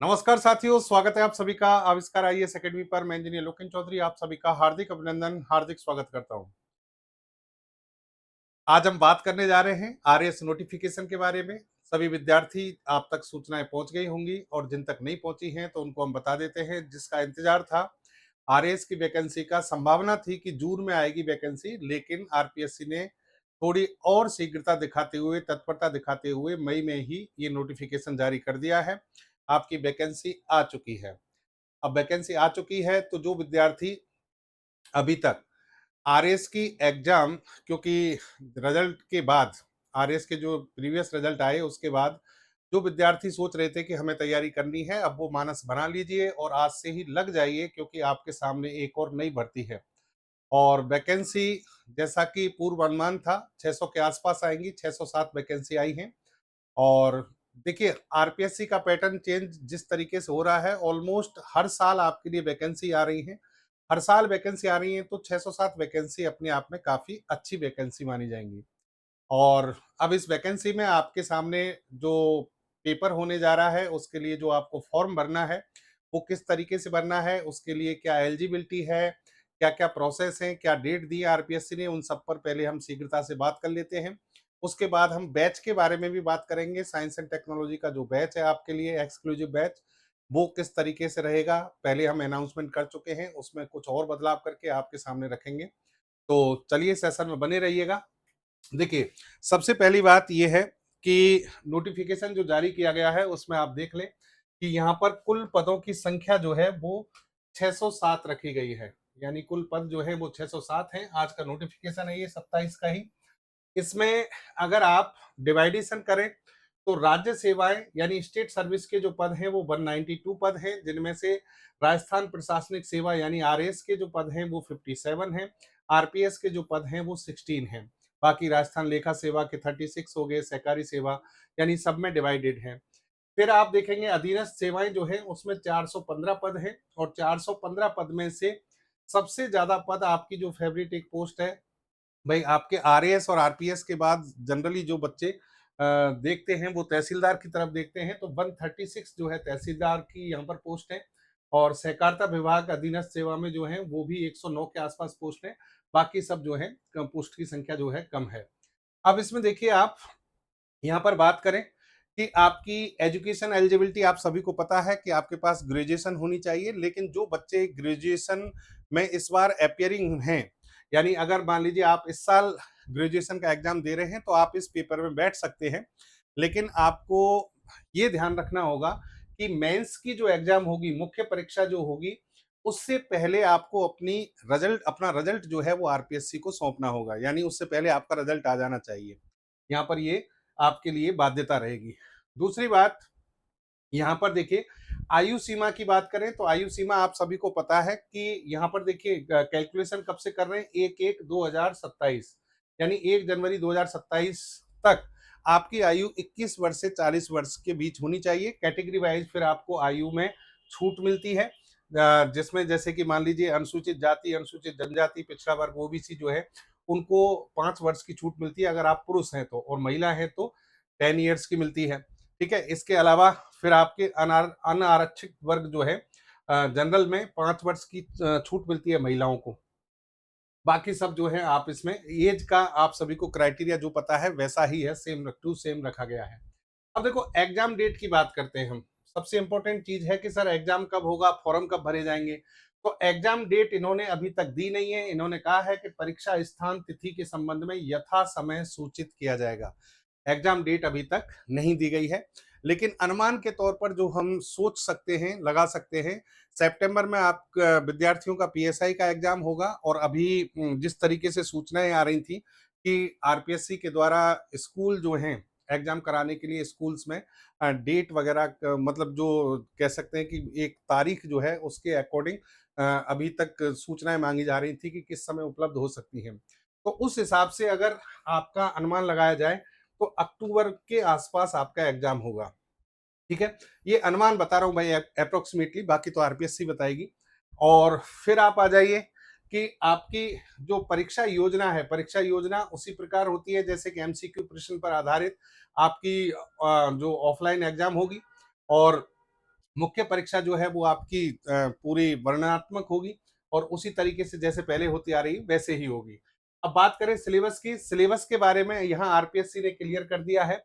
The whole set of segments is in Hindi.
नमस्कार साथियों, स्वागत है आप सभी का आविष्कार आईएएस एकेडमी पर। मैं इंजीनियर लोकेन चौधरी आप सभी का हार्दिक अभिनंदन, हार्दिक स्वागत करता हूं। आज हम बात करने जा रहे हैं आरएएस नोटिफिकेशन के बारे में। सभी विद्यार्थी आप तक सूचनाएं पहुंच गई होंगी और जिन तक नहीं पहुंची हैं तो उनको हम बता देते हैं। जिसका इंतजार था आरएएस की वैकेंसी का, संभावना थी कि जून में आएगी वैकेंसी, लेकिन आरपीएससी ने थोड़ी और शीघ्रता दिखाते हुए, तत्परता दिखाते हुए मई में ही ये नोटिफिकेशन जारी कर दिया है। आपकी वैकेंसी आ चुकी है। अब वैकेंसी आ चुकी है तो जो विद्यार्थी अभी तक आरएस की एग्जाम, क्योंकि रिजल्ट के बाद, आरएस के जो प्रीवियस रिजल्ट आए उसके बाद जो विद्यार्थी सोच रहे थे कि हमें तैयारी करनी है, अब वो मानस बना लीजिए और आज से ही लग जाइए, क्योंकि आपके सामने एक और नई भर्ती है। और वैकेंसी जैसा कि पूर्व अनुमान था 600 के आसपास आएंगी, 607 वैकेंसी आई हैं। और देखिए, आरपीएससी का पैटर्न चेंज जिस तरीके से हो रहा है, ऑलमोस्ट हर साल आपके लिए वैकेंसी आ रही है। हर साल वैकेंसी आ रही है तो 607 वैकेंसी अपने आप में काफ़ी अच्छी वैकेंसी मानी जाएँगी। और अब इस वैकेंसी में आपके सामने जो पेपर होने जा रहा है, उसके लिए जो आपको फॉर्म भरना है, वो किस तरीके से भरना है, उसके लिए क्या एलिजिबिलिटी है, क्या-क्या प्रोसेस है, क्या डेट दी है आरपीएससी ने, उन सब पर पहले हम शीघ्रता से बात कर लेते हैं। उसके बाद हम बैच के बारे में भी बात करेंगे। साइंस एंड टेक्नोलॉजी का जो बैच है आपके लिए एक्सक्लूसिव बैच, वो किस तरीके से रहेगा, पहले हम अनाउंसमेंट कर चुके हैं, उसमें कुछ और बदलाव करके आपके सामने रखेंगे। तो चलिए सेशन में बने रहिएगा। देखिए, सबसे पहली बात ये है कि नोटिफिकेशन जो जारी किया गया है उसमें आप देख लें कि यहाँ पर कुल पदों की संख्या जो है वो 607 रखी गई है। यानी कुल पद जो है वो 607 हैं। आज का नोटिफिकेशन है ये 27 का ही। इसमें अगर आप डिवाइडेशन करें तो राज्य सेवाएं यानी स्टेट सर्विस के जो पद हैं वो 192 पद हैं, जिनमें से राजस्थान प्रशासनिक सेवा यानी आरएस के जो पद हैं वो 57 हैं, आरपीएस के जो पद हैं वो 16 हैं। बाकी राजस्थान लेखा सेवा के 36 हो गए, सहकारी सेवा यानी सब में डिवाइडेड हैं। फिर आप देखेंगे अधीनस्थ सेवाएं जो है उसमें 415 पद हैं, और 415 पद में से सबसे ज्यादा पद आपकी जो फेवरेट एक पोस्ट है भाई, आपके आरएएस और आरपीएस के बाद जनरली जो बच्चे देखते हैं वो तहसीलदार की तरफ देखते हैं, तो 136 जो है तहसीलदार की यहाँ पर पोस्ट है। और सहकारिता विभाग अधीनस्थ सेवा में जो है वो भी 109 के आसपास पोस्ट है। बाकी सब जो है पोस्ट की संख्या जो है कम है। अब इसमें देखिए, आप यहाँ पर बात करें कि आपकी एजुकेशन एलिजिबिलिटी, आप सभी को पता है कि आपके पास ग्रेजुएशन होनी चाहिए, लेकिन जो बच्चे ग्रेजुएशन में इस बार अपियरिंग हैं, यानी अगर मान लीजिए आप इस साल ग्रेजुएशन का एग्जाम दे रहे हैं तो आप इस पेपर में बैठ सकते हैं, लेकिन आपको ये ध्यान रखना होगा कि मेंस की जो एग्जाम होगी, मुख्य परीक्षा जो होगी, उससे पहले आपको अपना रिजल्ट जो है वो आरपीएससी को सौंपना होगा। यानी उससे पहले आपका रिजल्ट आ जाना चाहिए। यहाँ पर ये आपके लिए बाध्यता रहेगी। दूसरी बात, यहाँ पर देखिए, आयु सीमा की बात करें तो आयु सीमा आप सभी को पता है कि यहाँ पर देखिए कैलकुलेशन कब से कर रहे हैं, 1/1/2027 यानी 1 जनवरी 2027 तक आपकी आयु 21 वर्ष से 40 वर्ष के बीच होनी चाहिए। कैटेगरी वाइज फिर आपको आयु में छूट मिलती है, जिसमें जैसे कि मान लीजिए अनुसूचित जाति, अनुसूचित जनजाति, पिछड़ा वर्ग ओबीसी जो है उनको 5 वर्ष की छूट मिलती है अगर आप पुरुष हैं तो, और महिला है तो 10 ईयर्स की मिलती है। ठीक है। इसके अलावा फिर आपके अनारक्षित वर्ग जो है, जनरल में 5 वर्ष की छूट मिलती है महिलाओं को। बाकी सब जो है आप इसमें एज का आप सभी को क्राइटेरिया जो पता है वैसा ही है, सेम रखा गया है। अब देखो, एग्जाम डेट की बात करते हैं हम। सबसे इंपॉर्टेंट चीज है कि सर एग्जाम कब होगा, फॉर्म कब भरे जाएंगे। तो एग्जाम डेट इन्होंने अभी तक दी नहीं है। इन्होंने कहा है कि परीक्षा स्थान तिथि के संबंध में यथा समय सूचित किया जाएगा। एग्जाम डेट अभी तक नहीं दी गई है, लेकिन अनुमान के तौर पर जो हम सोच सकते हैं, लगा सकते हैं, सितंबर में आप विद्यार्थियों का पीएसआई का एग्जाम होगा। और अभी जिस तरीके से सूचनाएं आ रही थी कि आरपीएससी के द्वारा स्कूल जो हैं एग्जाम कराने के लिए स्कूल्स में डेट वगैरह मतलब जो कह सकते हैं कि एक तारीख जो है उसके अकॉर्डिंग अभी तक सूचनाएं मांगी जा रही थी कि किस समय उपलब्ध हो सकती हैं। तो उस हिसाब से अगर आपका अनुमान लगाया जाए तो अक्टूबर के आसपास आपका एग्जाम होगा। ठीक है। ये अनुमान बता रहा हूं भाई, अप्रोक्सीमेटली, बाकी तो आरपीएससी बताएगी। और फिर आप आ जाइए कि आपकी जो परीक्षा योजना है, परीक्षा योजना उसी प्रकार होती है जैसे कि एमसीक्यू प्रश्न पर आधारित आपकी जो ऑफलाइन एग्जाम होगी। और मुख्य परीक्षा जो है वो आपकी पूरी वर्णनात्मक होगी और उसी तरीके से जैसे पहले होती आ रही वैसे ही होगी। अब बात करें सिलेबस की, सिलेबस के बारे में यहाँ आरपीएससी ने क्लियर कर दिया है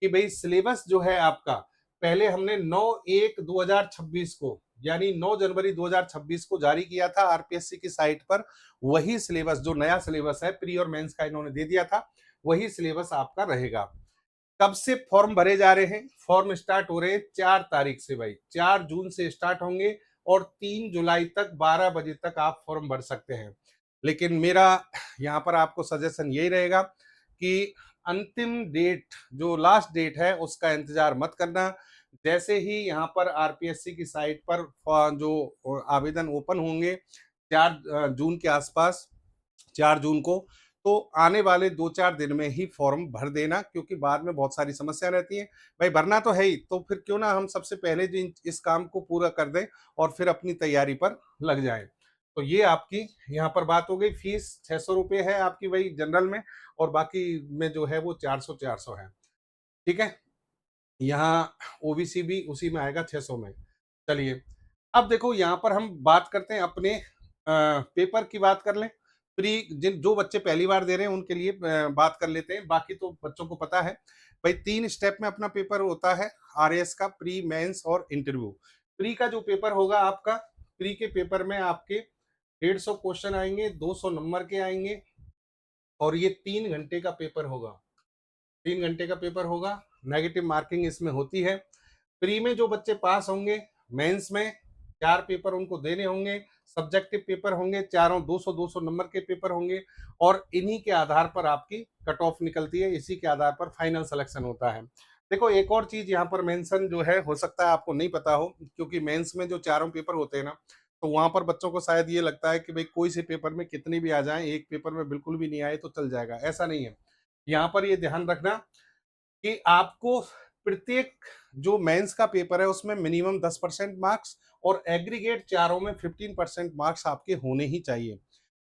कि भाई सिलेबस जो है आपका, पहले हमने 9/1/2026 को यानी 9 जनवरी 2026 को जारी किया था आरपीएससी की साइट पर। वही सिलेबस, जो नया सिलेबस है प्री और मेंस का इन्होंने दे दिया था, वही सिलेबस आपका रहेगा। कब से फॉर्म भरे जा रहे हैं? फॉर्म स्टार्ट हो रहे हैं 4 तारीख से भाई, 4 जून से स्टार्ट होंगे और 3 जुलाई तक 12 बजे तक आप फॉर्म भर सकते हैं। लेकिन मेरा यहाँ पर आपको सजेशन यही रहेगा कि अंतिम डेट, जो लास्ट डेट है उसका इंतजार मत करना। जैसे ही यहाँ पर आरपीएससी की साइट पर जो आवेदन ओपन होंगे 4 जून के आसपास, 4 जून को, तो आने वाले 2-4 दिन में ही फॉर्म भर देना, क्योंकि बाद में बहुत सारी समस्या रहती है। भाई भरना तो है ही, तो फिर क्यों ना हम सबसे पहले इस काम को पूरा कर दें और फिर अपनी तैयारी पर लग जाएं। तो ये आपकी यहाँ पर बात हो गई। फीस 600 रुपये है आपकी वही जनरल में, और बाकी में जो है वो 400 है। ठीक है, यहाँ ओबीसी भी उसी में आएगा 600 में। चलिए, अब देखो यहाँ पर हम बात करते हैं अपने पेपर की बात कर लें। प्री, जिन जो बच्चे पहली बार दे रहे हैं उनके लिए बात कर लेते हैं, बाकी तो बच्चों को पता है। भाई 3 स्टेप में अपना पेपर होता है आरएएस का, प्री, मेंस और इंटरव्यू। प्री का जो पेपर होगा आपका, प्री के पेपर में आपके 150 क्वेश्चन आएंगे, 200 नंबर के आएंगे और ये 3 घंटे का पेपर होगा। 3 घंटे का पेपर होगा, नेगेटिव मार्किंग इसमें होती है। प्री में जो बच्चे पास होंगे, मेंस में 4 पेपर उनको देने होंगे, सब्जेक्टिव पेपर होंगे, चारों 200-200 नंबर के पेपर होंगे और इन्हीं के आधार पर आपकी कट ऑफ निकलती है, इसी के आधार पर फाइनल सिलेक्शन होता है। देखो एक और चीज यहाँ पर मेंशन जो है, हो सकता है आपको नहीं पता हो, क्योंकि मेंस में जो चारों पेपर होते हैं ना, तो वहां पर बच्चों को शायद ये लगता है कि भाई कोई से पेपर में कितनी भी आ जाए, एक पेपर में बिल्कुल भी नहीं आए तो चल जाएगा। ऐसा नहीं है। यहाँ पर ये ध्यान रखना कि आपको प्रत्येक जो मेंस का पेपर है उसमें मिनिमम 10% मार्क्स और एग्रीगेट चारों में 15% मार्क्स आपके होने ही चाहिए,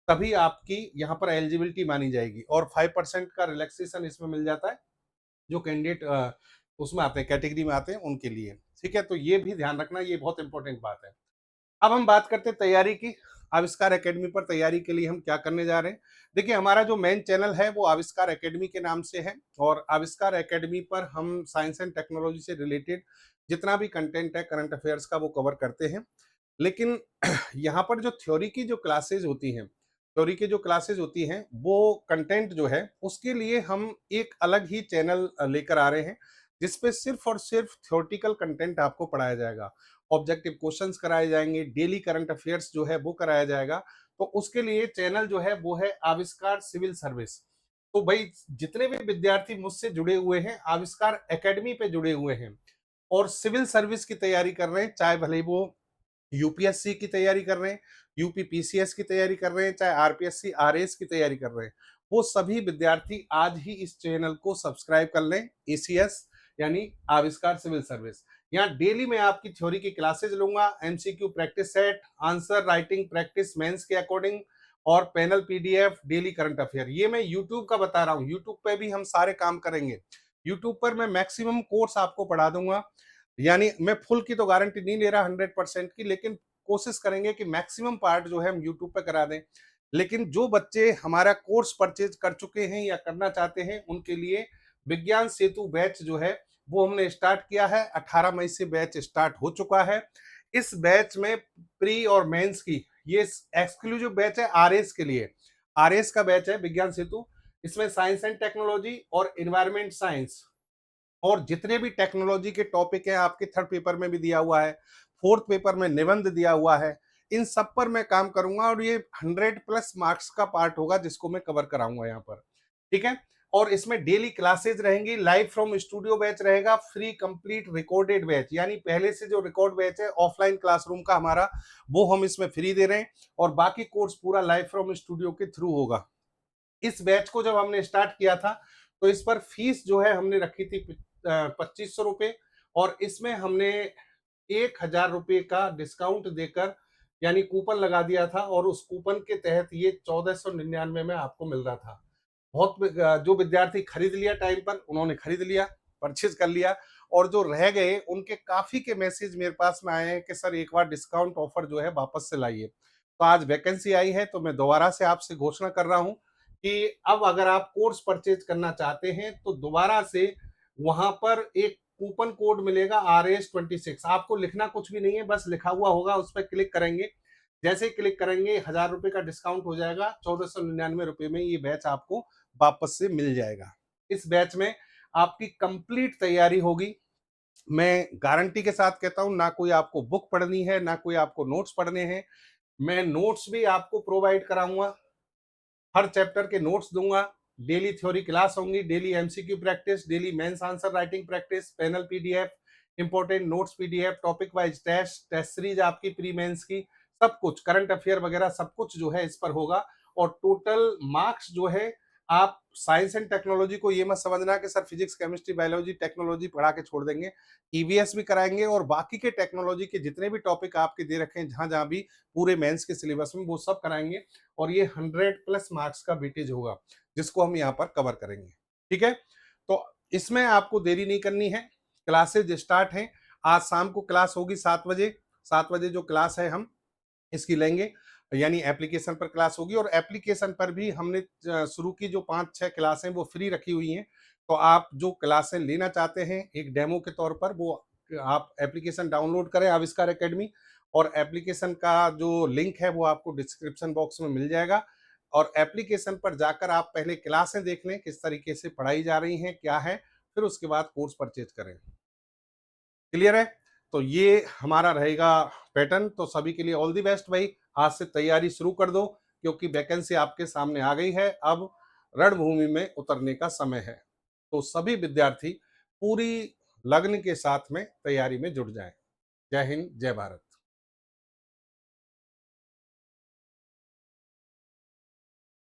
तभी आपकी यहाँ पर एलिजिबिलिटी मानी जाएगी। और 5% का रिलैक्सेशन इसमें मिल जाता है जो कैंडिडेट उसमें आते हैं, कैटेगरी में आते हैं उनके लिए। ठीक है, तो ये भी ध्यान रखना, ये बहुत इंपॉर्टेंट बात है। अब हम बात करते हैं तैयारी की। आविष्कार एकेडमी पर तैयारी के लिए हम क्या करने जा रहे हैं? देखिए हमारा जो मेन चैनल है वो आविष्कार एकेडमी के नाम से है, और आविष्कार एकेडमी पर हम साइंस एंड टेक्नोलॉजी से रिलेटेड जितना भी कंटेंट है करंट अफेयर्स का वो कवर करते हैं। लेकिन यहाँ पर जो थ्योरी की जो क्लासेज होती हैं, थ्योरी की जो क्लासेज होती हैं वो कंटेंट जो है उसके लिए हम एक अलग ही चैनल लेकर आ रहे हैं, जिसपे सिर्फ और सिर्फ थ्योरेटिकल कंटेंट आपको पढ़ाया जाएगा। ऑब्जेक्टिव क्वेश्चंस कराए जाएंगे, डेली करंट अफेयर्स जो है वो कराया जाएगा। तो उसके लिए चैनल जो है वो है आविष्कार सिविल सर्विस। तो भाई जितने भी विद्यार्थी मुझसे जुड़े हुए हैं, आविष्कार एकेडमी पे जुड़े हुए हैं और सिविल सर्विस की तैयारी कर रहे हैं, चाहे भले वो यूपीएससी की तैयारी कर रहे हैं, यूपी पीसीएस की तैयारी कर रहे हैं, चाहे आरपीएससी आरएएस की तैयारी कर रहे हैं, वो सभी विद्यार्थी आज ही इस चैनल को सब्सक्राइब कर लें। एसीएस यानी आविष्कार सिविल सर्विस। यहाँ डेली मैं आपकी थ्योरी की क्लासेज लूंगा, MCQ practice set, answer writing practice mains के अकॉर्डिंग और panel PDF, daily current affair. ये मैं यूट्यूब का बता रहा हूँ, यूट्यूब पे भी हम सारे काम करेंगे। यूट्यूब पर मैं मैक्सिमम कोर्स आपको पढ़ा दूंगा, यानी मैं फुल की तो गारंटी नहीं ले रहा 100% की, लेकिन कोशिश करेंगे कि मैक्सिमम पार्ट जो है हम यूट्यूब पे करा दें। लेकिन जो बच्चे हमारा कोर्स परचेज कर चुके हैं या करना चाहते हैं उनके लिए विज्ञान सेतु बैच जो है वो हमने स्टार्ट किया है। 18 मई से बैच स्टार्ट हो चुका है। इस बैच में प्री और मेंस की ये एक्सक्लूसिव बैच है आरएस के लिए। आरएस का बैच है विज्ञान सेतु। इसमें साइंस एंड टेक्नोलॉजी और इन्वायरमेंट साइंस और जितने भी टेक्नोलॉजी के टॉपिक हैं, आपके थर्ड पेपर में भी दिया हुआ है, फोर्थ पेपर में निबंध दिया हुआ है, इन सब पर मैं काम करूंगा और ये 100+ मार्क्स का पार्ट होगा जिसको मैं कवर कराऊंगा यहाँ पर। ठीक है, और इसमें डेली क्लासेज रहेंगी, लाइव फ्रॉम स्टूडियो बैच रहेगा, फ्री कंप्लीट रिकॉर्डेड बैच, यानी पहले से जो रिकॉर्ड बैच है ऑफलाइन क्लासरूम का हमारा, वो हम इसमें फ्री दे रहे हैं और बाकी कोर्स पूरा लाइव फ्रॉम स्टूडियो के थ्रू होगा। इस बैच को जब हमने स्टार्ट किया था तो इस पर फीस जो है हमने रखी थी 2500 रुपये, और इसमें हमने 1000 रुपये का डिस्काउंट देकर यानी कूपन लगा दिया था, और उस कूपन के तहत ये 1499 में आपको मिल रहा था। बहुत जो विद्यार्थी खरीद लिया टाइम पर, उन्होंने खरीद लिया, परचेज कर लिया, और जो रह गए उनके काफ़ी के मैसेज मेरे पास में आए हैं कि सर एक बार डिस्काउंट ऑफ़र जो है वापस से लाइए। तो आज वैकेंसी आई है तो मैं दोबारा से आपसे घोषणा कर रहा हूँ कि अब अगर आप कोर्स परचेज़ करना चाहते हैं तो दोबारा से वहाँ पर एक कूपन कोड मिलेगा RS26। आपको लिखना कुछ भी नहीं है, बस लिखा हुआ होगा, उस पे क्लिक करेंगे। जैसे ही क्लिक करेंगे 1000 रुपए का डिस्काउंट हो जाएगा, 1499 रुपए में ये बैच आपको वापस से मिल जाएगा। इस बैच में आपकी कंप्लीट तैयारी होगी। मैं गारंटी के साथ कहता हूँ, ना कोई आपको बुक पढ़नी है, ना कोई आपको नोट्स पढ़ने हैं। मैं नोट्स भी आपको प्रोवाइड कराऊँगा, हर चैप्टर के नोट्स दूँगा, डेली थ्योरी क्लास होंगी, daily MCQ practice, daily mains answer writing practice, panel PDF, important notes PDF, topic wise test, test series आपकी प्री मेंस की, सब कुछ करंट अफेयर वगैरह सब कुछ जो है इस पर होगा। और टोटल मार्क्स जो है, आप साइंस एंड टेक्नोलॉजी को ये मत समझना कि sir physics, chemistry, biology, technology पढ़ा के छोड़ देंगे। ईवीएस भी कराएंगे और बाकी के टेक्नोलॉजी के जितने भी टॉपिक आपके दे रखे हैं, जहां-जहां भी पूरे मेंस के सिलेबस में, वो सब कराएंगे। और ये 100 प्लस मार्क्स का वेटेज होगा, जिसको हम यहाँ पर कवर करेंगे। ठीक है? तो इसमें आपको देरी नहीं करनी है। क्लासेज स्टार्ट हैं। आज शाम को क्लास होगी 7 बजे। 7 बजे जो क्लास है हम इसकी लेंगे, यानी एप्लीकेशन पर क्लास होगी। और एप्लीकेशन पर भी हमने शुरू की जो 5-6 क्लासें वो फ्री रखी हुई हैं। तो आप जो क्लासें लेना चाहते हैं एक डेमो के तौर पर, वो आप एप्लीकेशन डाउनलोड करें आविष्कार एकेडमी, और एप्लीकेशन का जो लिंक है वो आपको डिस्क्रिप्शन बॉक्स में मिल जाएगा। और एप्लीकेशन पर जाकर आप पहले क्लासें देख लें किस तरीके से पढ़ाई जा रही हैं, क्या है, फिर उसके बाद कोर्स परचेज करें। क्लियर है? तो ये हमारा रहेगा पैटर्न। तो सभी के लिए ऑल द बेस्ट भाई। आज से तैयारी शुरू कर दो, क्योंकि वैकेंसी आपके सामने आ गई है। अब रणभूमि में उतरने का समय है। तो सभी विद्यार्थी पूरी लगन के साथ में तैयारी में जुट जाएं। जय हिंद, जय भारत।